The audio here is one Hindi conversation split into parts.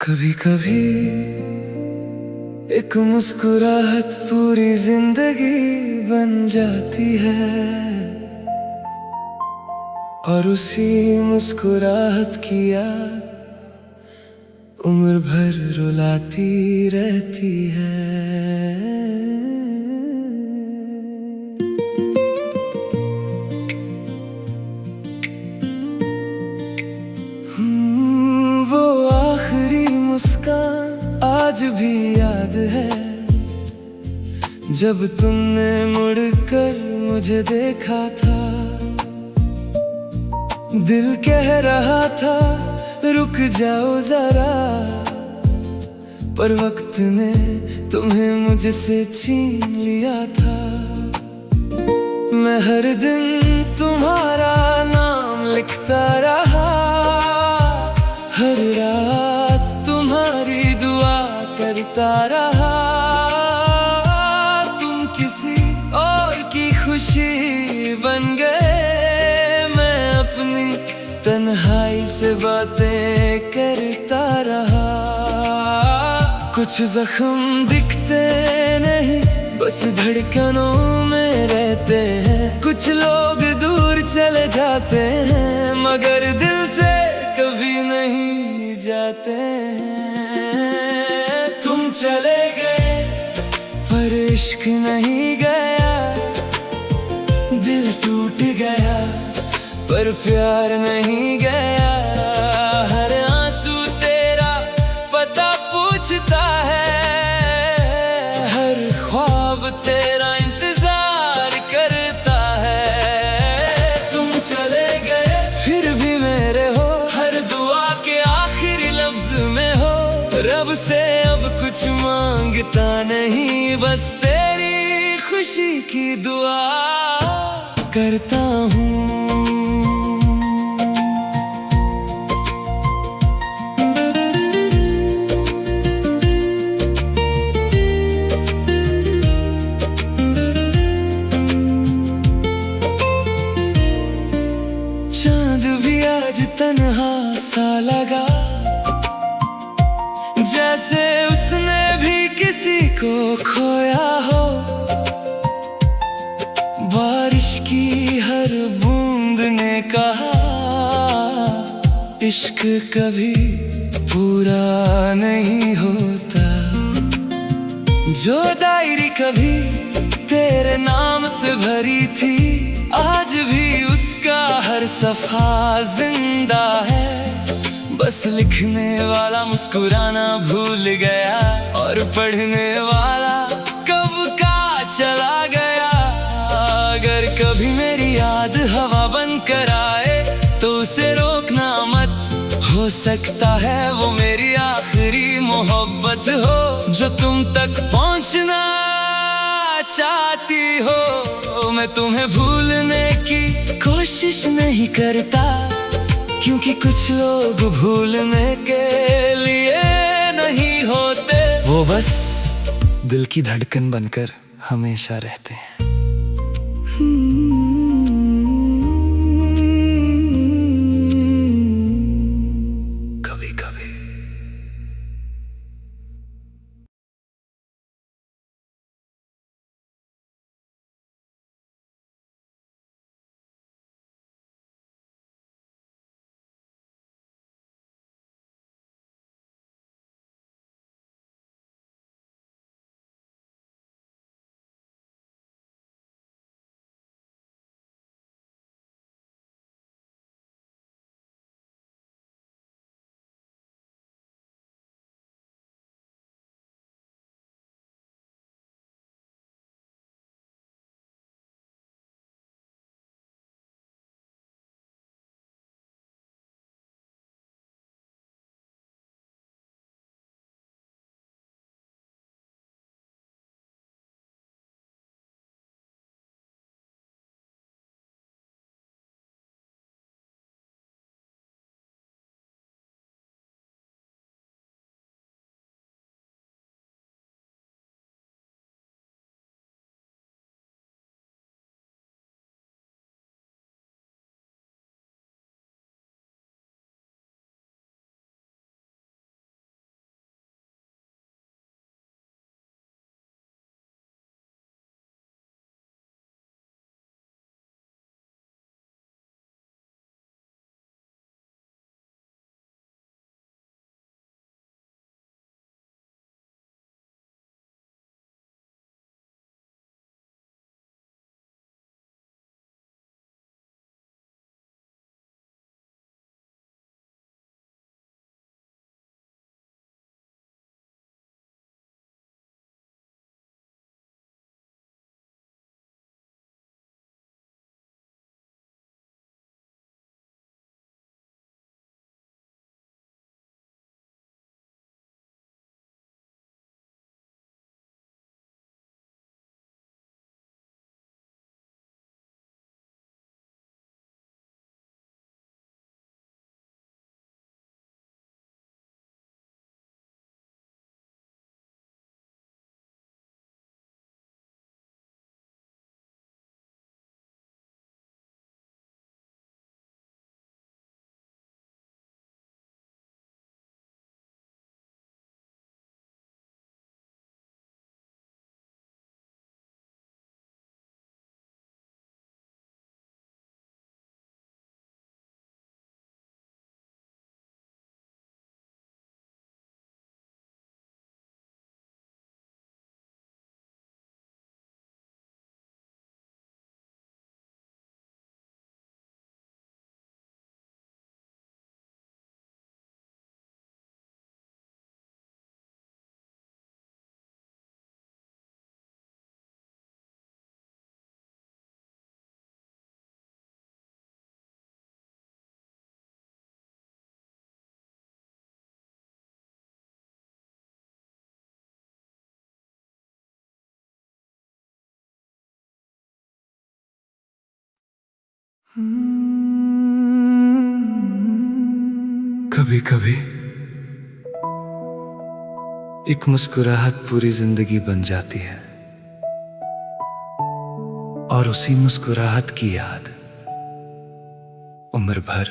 कभी कभी एक मुस्कुराहट पूरी जिंदगी बन जाती है, और उसी मुस्कुराहट की याद उम्र भर रुलाती रहती है। वो आखिरी मुस्कान आज भी याद है, जब तुमने मुड़कर मुझे देखा था। दिल कह रहा था रुक जाओ जरा, पर वक्त ने तुम्हें मुझसे छीन लिया था। मैं हर दिन तुम्हारा नाम लिखता रहा, हर रात तुम्हारी दुआ करता रहा। तुम किसी और की खुशी बन गए, मैं अपनी तन्हाई से बातें करता रहा। कुछ जख्म दिखते नहीं, बस धड़कनों में रहते हैं। कुछ लोग दूर चले जाते हैं, मगर दिल से कभी नहीं जाते हैं। तुम चले गए पर इश्क नहीं गया, दिल टूट गया पर प्यार नहीं गया। हर आंसू तेरा पता पूछता है, हर ख्वाब तेरा इंतजार करता है। तुम चले गए फिर भी मेरे हो, हर दुआ के आखिरी लफ्ज में हो। रब से अब कुछ मांगता नहीं, बस तेरी खुशी की दुआ करता हूँ। चांद भी आज तन्हा सा लगा, जैसे उसने भी किसी को खोया हो। बारिश की हर बूंद ने कहा, इश्क कभी पूरा नहीं होता। जो डायरी कभी तेरे नाम से भरी थी, आज भी उसका हर सफा जिंदा है। बस लिखने वाला मुस्कुराना भूल गया, और पढ़ने वाला कब का चला गया। अगर कभी मेरी याद हवा बनकर आए, तो उसे रोकना मत। हो सकता है वो मेरी आखिरी मोहब्बत हो, जो तुम तक पहुंचना चाहती हो। मैं तुम्हें भूलने की कोशिश नहीं करता, क्योंकि कुछ लोग भूलने के लिए नहीं होते। वो बस दिल की धड़कन बनकर हमेशा रहते हैं। कभी कभी एक मुस्कुराहट पूरी जिंदगी बन जाती है, और उसी मुस्कुराहट की याद उम्र भर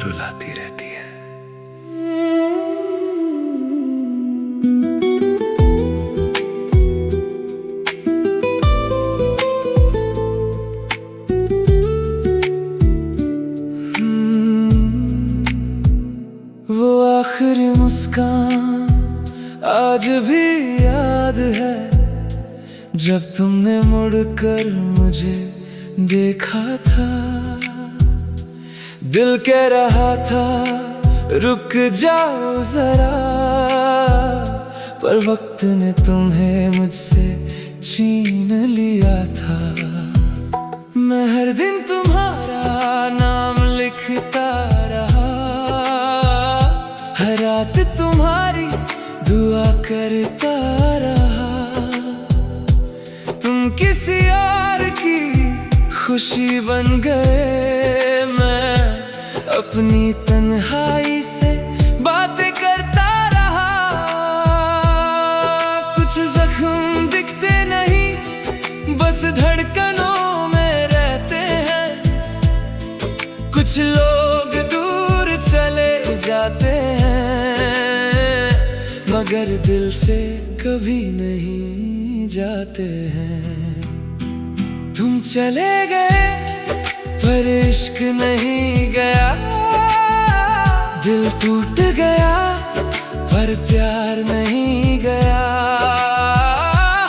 रुलाती रहती है। वो आखिरी मुस्कान आज भी याद है, जब तुमने मुड़कर मुझे देखा था। दिल कह रहा था रुक जाओ जरा, पर वक्त ने तुम्हें मुझसे छीन लिया था। मैं हर दिन तुम्हारा नाम लिखता रहा, हर रात तुम्हारी दुआ करता रहा। तुम किसी और की खुशी बन गए, मैं अपनी तन्हाई से बातें करता रहा। कुछ जख्म दिखते नहीं, बस धड़कनों में रहते हैं। कुछ लोग दूर चले जाते हैं, मगर दिल से कभी नहीं जाते हैं। तुम चले गए पर इश्क नहीं गया, दिल टूट गया पर प्यार नहीं गया।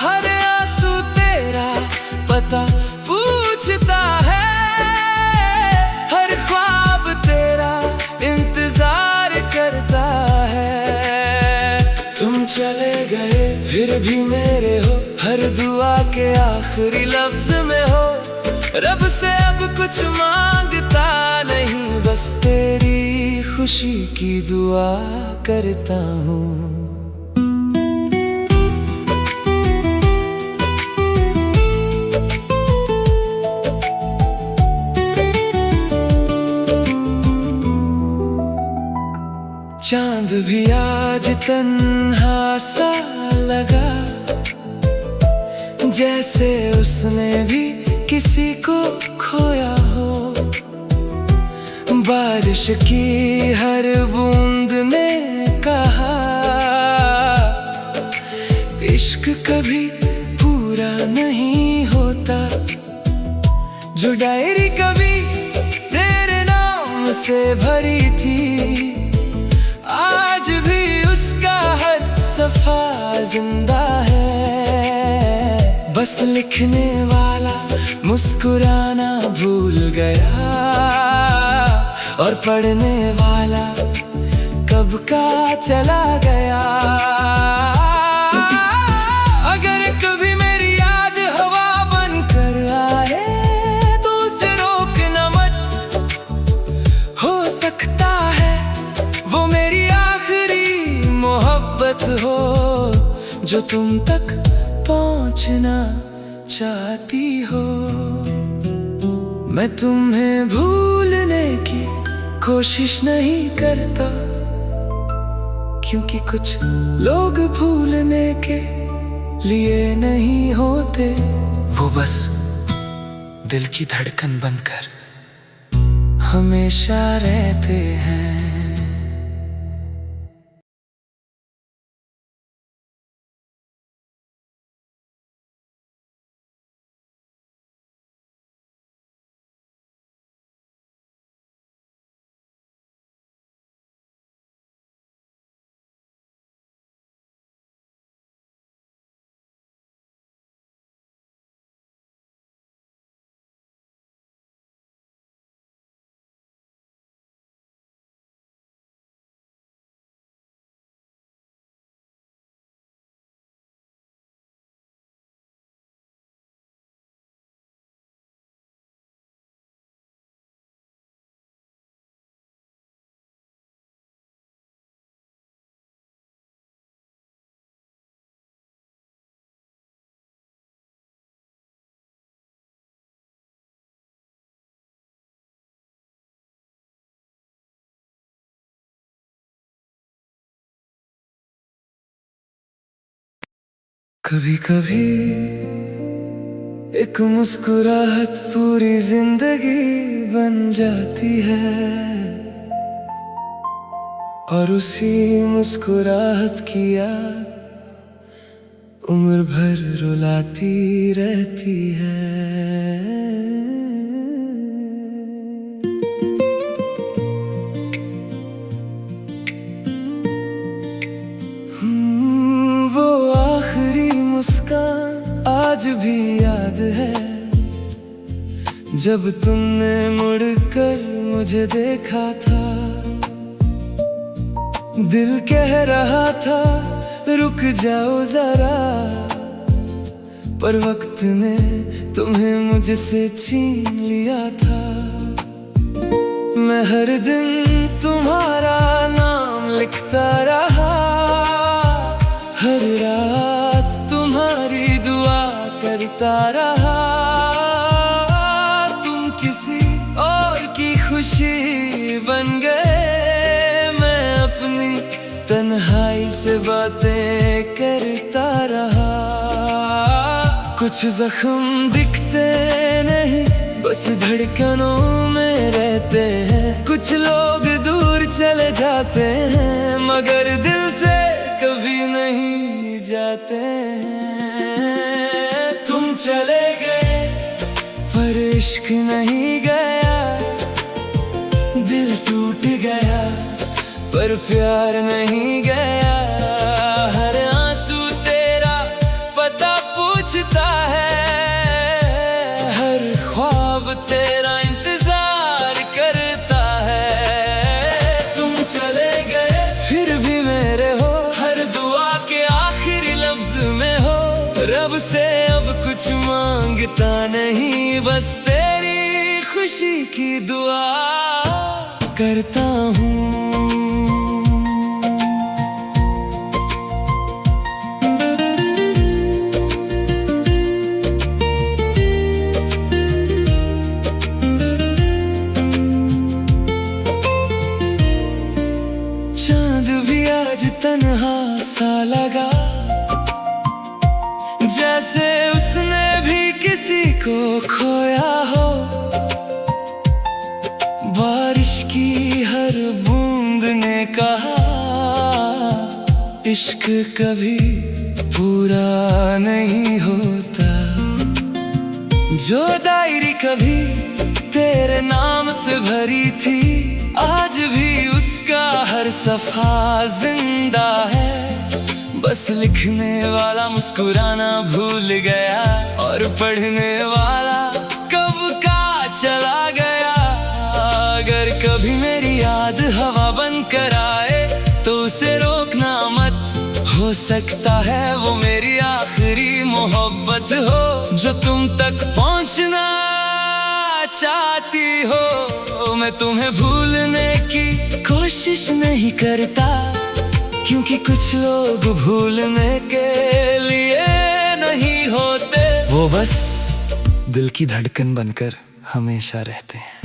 हर आंसू तेरा पता पूछता है, हर ख्वाब तेरा इंतजार करता है। तुम चले गए फिर भी मेरे हो, हर दुआ के आखिरी लफ्ज में हो। रब से अब कुछ मांगता नहीं, बस तेरी खुशी की दुआ करता हूँ। चांद भी आज तन्हा सा लगा, जैसे उसने भी किसी को खोया हो। बारिश की हर बूंद ने कहा, इश्क कभी पूरा नहीं होता। जो डायरी कभी तेरे नाम से भरी थी, आज भी उसका हर सफा जिंदा है। बस लिखने वाला मुस्कुराना भूल गया, और पढ़ने वाला कब का चला गया। अगर कभी मेरी याद हवा बनकर आए, तो उसे रोकना मत। हो सकता है वो मेरी आखिरी मोहब्बत हो, जो तुम तक पहुंचना चाहती हो। मैं तुम्हें भूलने की कोशिश नहीं करता, क्योंकि कुछ लोग भूलने के लिए नहीं होते। वो बस दिल की धड़कन बनकर हमेशा रहते हैं। कभी कभी एक मुस्कुराहट पूरी जिंदगी बन जाती है, और उसी मुस्कुराहट की याद उम्र भर रुलाती रहती है। वो आखिरी मुस्कान आज भी याद है, जब तुमने मुड़कर मुझे देखा था। दिल कह रहा था रुक जाओ जरा, पर वक्त ने तुम्हें मुझसे छीन लिया था। मैं हर दिन तुम्हारा नाम लिखता रहा, हर रात तुम्हारी दुआ करता रहा। तुम किसी और की खुशी बन गए, मैं अपनी तन्हाई से बातें करता रहा। कुछ जख्म दिखते नहीं, बस धड़कनों में रहते हैं। कुछ लोग दूर चले जाते हैं, मगर दिल से कभी नहीं जाते हैं। तुम चले गए पर इश्क नहीं गया, दिल टूट गया पर प्यार नहीं गया। हर आंसू तेरा पता पूछता है, हर ख्वाब तेरा इंतजार करता है। तुम चले गए फिर भी मेरे हो, हर दुआ के आखिरी लफ्ज में हो। रब से अब कुछ मांगता नहीं, बस तेरी खुशी की दुआ करता हूँ। चांद भी आज तन्हा सा लगा, जैसे उसने भी किसी को खोया हो। बारिश की हर बूंद ने कहा, इश्क कभी पूरा नहीं होता। जो डायरी कभी तेरे नाम से भरी थी, आज भी उसका हर सफा जिंदा है। बस लिखने वाला मुस्कुराना भूल गया, और पढ़ने वाला कब का चला गया। अगर कभी मेरी याद हवा बनकर आए, तो उसे रोकना मत, हो सकता है वो मेरी आखिरी मोहब्बत हो। जो तुम तक पहुंचना चाहती हो, मैं तुम्हें भूलने की कोशिश नहीं करता, क्योंकि कुछ लोग भूलने के लिए नहीं होते। वो बस दिल की धड़कन बनकर हमेशा रहते हैं।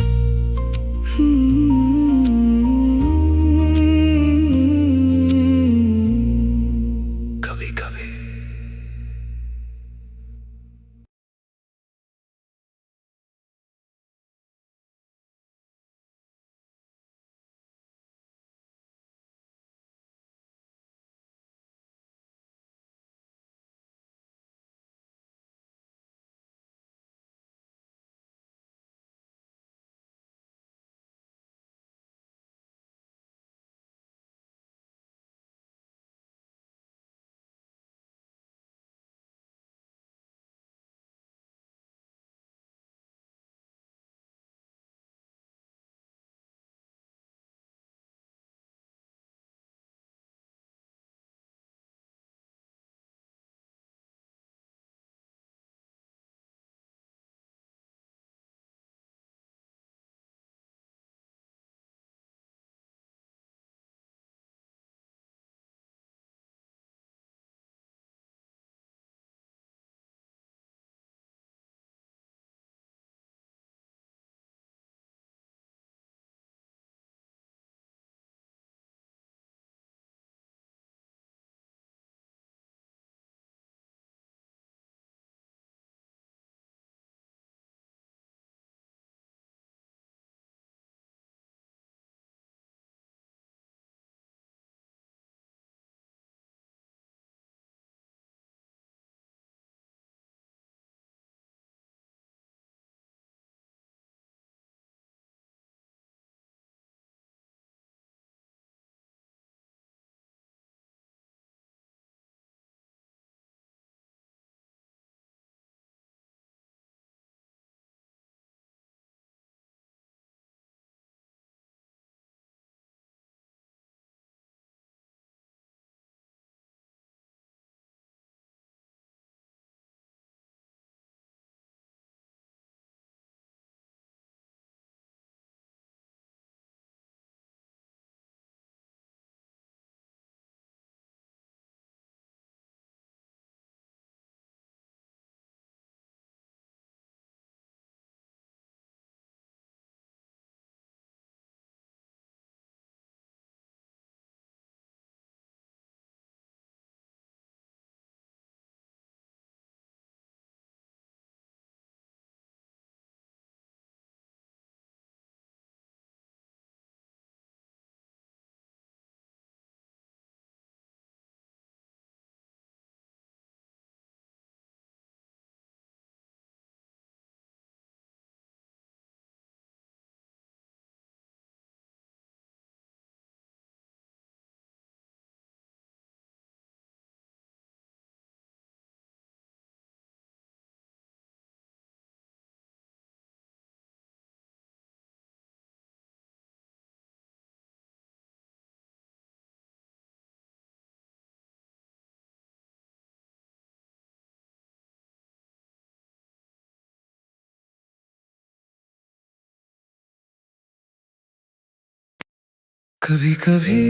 कभी कभी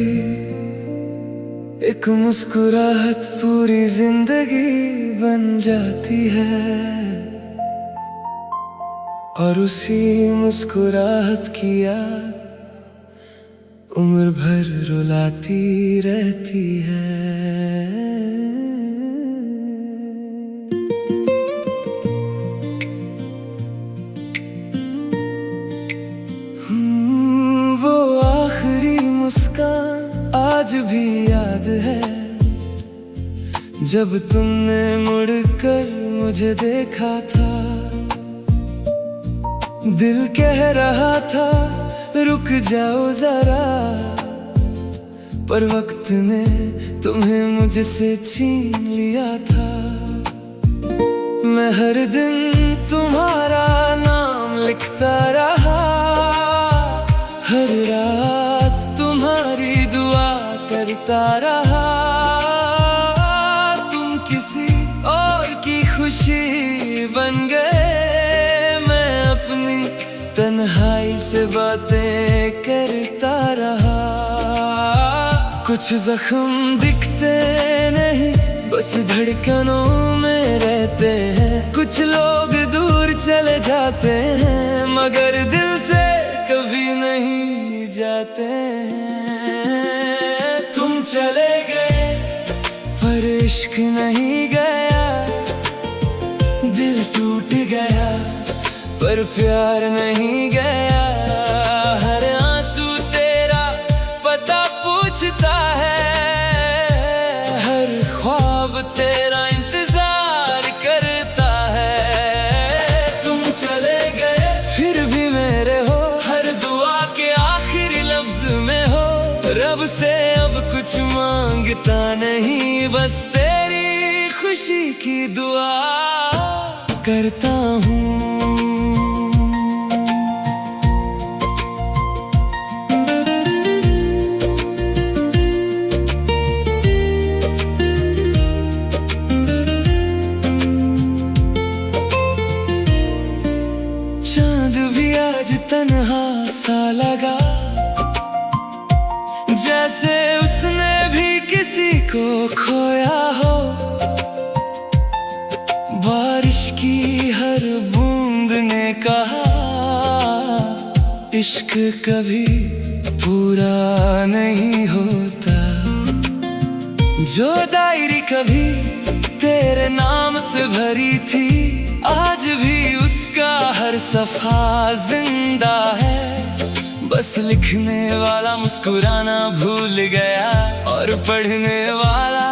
एक मुस्कुराहट पूरी जिंदगी बन जाती है, और उसी मुस्कुराहट की याद उम्र भर रुलाती रहती है। वो आखिरी मुस्कान आज भी याद है, जब तुमने मुड़कर मुझे देखा था। दिल कह रहा था रुक जाओ जरा, पर वक्त ने तुम्हें मुझसे छीन लिया था। मैं हर दिन तुम्हारा नाम लिखता रहा, हर रात तुम्हारी दुआ करता रहा। तुम किसी और की खुशी बन गए, मैं अपनी तन्हाई से बातें करता रहा। कुछ जख्म दिखते नहीं, बस धड़कनों में रहते हैं। कुछ लोग दूर चले जाते हैं, मगर दिल से कभी नहीं जाते हैं। तुम चले गए पर इश्क नहीं गया, दिल टूट गया पर प्यार नहीं गया। हर आंसू तेरा पता पूछता है, हर ख्वाब तेरा इंतजार करता है। तुम चले गए फिर भी मेरे हो, हर दुआ के आखिरी लफ्ज में हो। रब से अब कुछ मांगता नहीं, बस तेरी खुशी की दुआ करता हूँ। चांद भी आज तन्हा सा लगा, जैसे उसने भी किसी को खोया हो। बारिश की हर बूंद ने कहा, इश्क कभी पूरा नहीं होता। जो डायरी कभी तेरे नाम से भरी थी, आज भी उसका हर सफा जिंदा है। बस लिखने वाला मुस्कुराना भूल गया, और पढ़ने वाला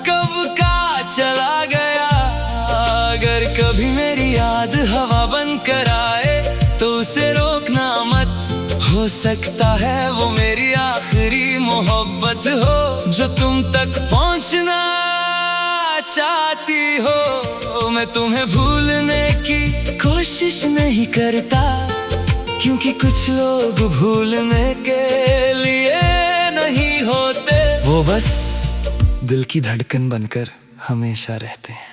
कब का चला गया। अगर कभी मेरी याद हवा बनकर आए, तो उसे रोकना मत, हो सकता है वो मेरी आखिरी मोहब्बत हो, जो तुम तक पहुंचना चाहती हो। मैं तुम्हें भूलने की कोशिश नहीं करता, क्योंकि कुछ लोग भूलने के लिए नहीं होते। वो बस दिल की धड़कन बनकर हमेशा रहते हैं।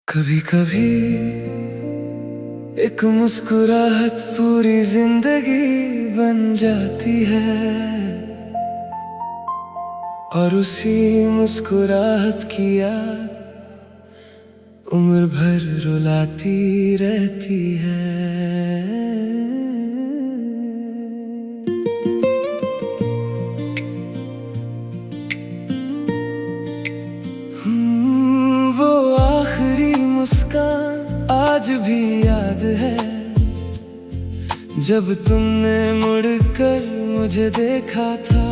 कभी कभी एक मुस्कुराहट पूरी जिंदगी बन जाती है, और उसी मुस्कुराहट की याद उम्र भर रुलाती रहती है। वो आखिरी मुस्कान आज भी याद है, जब तुमने मुड़कर मुझे देखा था।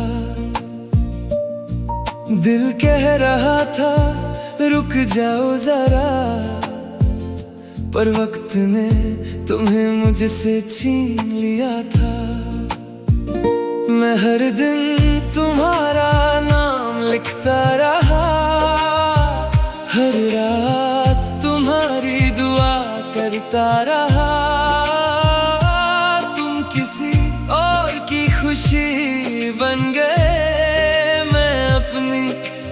दिल कह रहा था रुक जाओ जरा, पर वक्त ने तुम्हें मुझसे छीन लिया था। मैं हर दिन तुम्हारा नाम लिखता रहा, हर रात तुम्हारी दुआ करता रहा। तुम किसी और की खुशी बन गए, मैं अपनी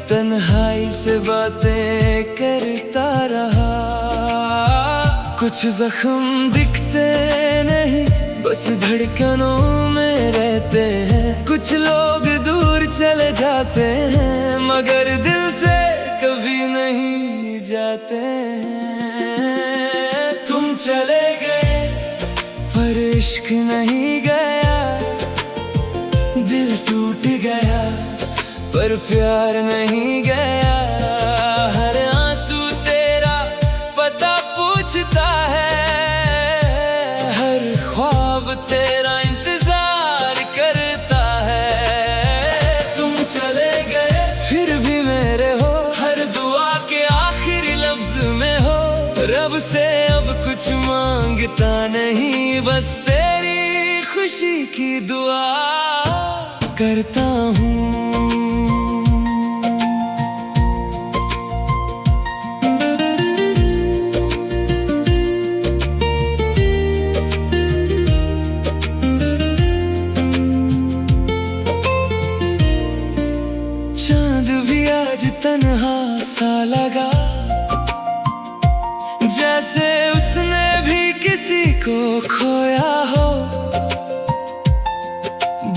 तन्हाई से बातें करता रहा। कुछ जख्म दिखते नहीं, बस धड़कनों में रहते हैं। कुछ लोग दूर चले जाते हैं, मगर दिल से कभी नहीं जाते हैं। तुम चले गए पर इश्क नहीं गया, दिल टूट गया पर प्यार नहीं गया। हर आंसू तेरा पता पूछता है, हर ख्वाब तेरा इंतजार करता है। तुम चले गए फिर भी मेरे हो, हर दुआ के आखिरी लफ्ज में हो। रब से अब कुछ मांगता नहीं, बस तेरी खुशी की दुआ करता हूँ। चांद भी आज तन्हा सा लगा, जैसे उसने भी किसी को खोया हो।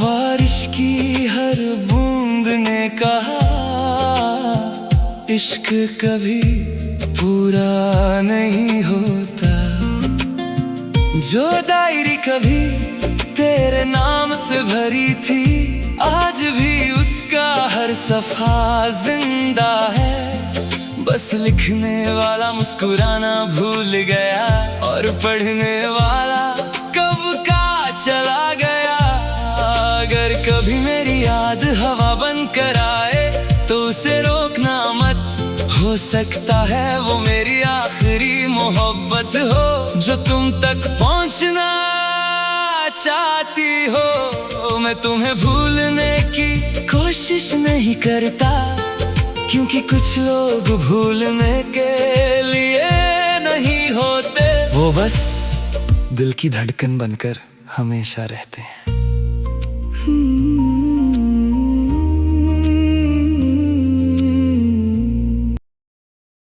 बारिश की हर बूंद ने कहा, इश्क कभी पूरा नहीं होता। जो डायरी कभी तेरे नाम से भरी थी, आज भी उसका हर सफा जिंदा है। बस लिखने वाला मुस्कुराना भूल गया, और पढ़ने वाला कब का चला गया। अगर कभी मेरी याद हवा बन कर आए, तो उसे रोकना मत। हो सकता है वो मेरी आखिरी मोहब्बत हो, जो तुम तक पहुंचना चाहती हो। मैं तुम्हें भूलने की कोशिश नहीं करता, क्योंकि कुछ लोग भूलने के लिए नहीं होते। वो बस दिल की धड़कन बनकर हमेशा रहते हैं।